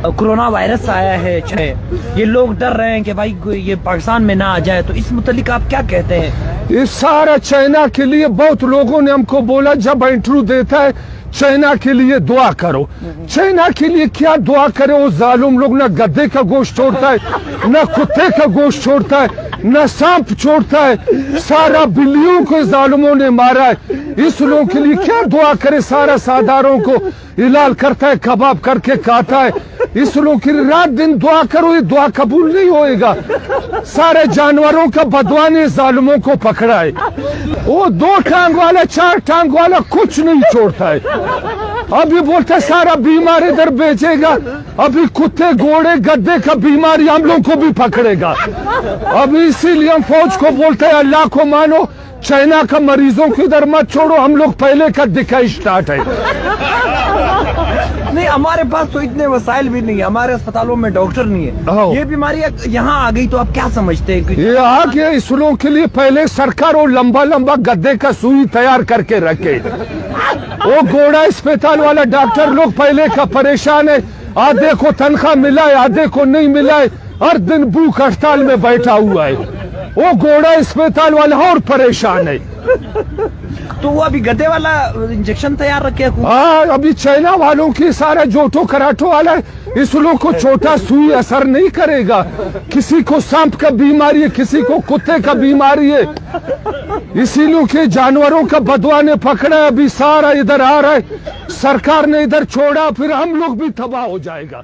Corona virus आया है, ये लोग डर रहे हैं कि भाई ये पाकिस्तान में ना आ जाए, तो इस मुतालिक आप क्या कहते हैं? इस सारा चाइना के लिए बहुत लोगों ने हमको बोला, जब इंटरव्यू देता है चाइना के लिए दुआ करो। चाइना के लिए क्या दुआ करे? वो जालिम लोग ना गद्दे का गोश्त छोड़ता है, ना कुत्ते का गोश्त छोड़ता है, ना सांप छोड़ता है, सारा बिल्लियों को जालिमों ने मारा है। इस लोगों के लिए क्या दुआ करे? सारा साधारणों को इलाल करता है, कबाब करके खाता है। इस लोगों की रात दिन दुआ करो, ये दुआ कबूल नहीं होएगा। सारे जानवरों का बदवा ने जालिमों को पकड़ा है। वो 2 टांग वाला 4 टांग वाला कुछ नहीं छोड़ता है। अभी बोलता है सारा बीमार इधर बेचेगा, अभी कुत्ते घोड़े गद्दे का बीमारी हम लोग को भी पकड़ेगा। अभी इसीलिए हम फौज को बोलते हैं अल्लाह को मानो, चाइना का मरीजों को इधर मत छोड़ो, हम लोग पहले का दिखाई स्टार्ट है। नहीं, हमारे पास तो इतने वसाइल भी नहीं है, हमारे अस्पतालों में डॉक्टर नहीं है। ये बीमारी यहाँ आ गई तो आप क्या समझते हैं? ये आ गया, इस लोगों के लिए पहले सरकार वो लंबा लंबा गद्दे का सुई तैयार करके रखे। वो घोड़ा अस्पताल वाला डॉक्टर लोग पहले का परेशान है, आधे को तनख्वाह मिला है, आधे को नहीं मिला है, हर दिन भूख हड़ताल में बैठा हुआ है। वो घोड़ा अस्पताल वाला और परेशान है। तो वो अभी गद्दे वाला इंजेक्शन तैयार रखे? हाँ, अभी चाइना वालों की सारा जोटो कराटो वाला है। इस लोग को छोटा सुई असर नहीं करेगा। किसी को सांप का बीमारी है, किसी को कुत्ते का बीमारी है, इसीलिए के जानवरों का बदवा ने पकड़ा है। अभी सारा इधर आ रहा है, सरकार ने इधर छोड़ा, फिर हम लोग भी तबाह हो जाएगा।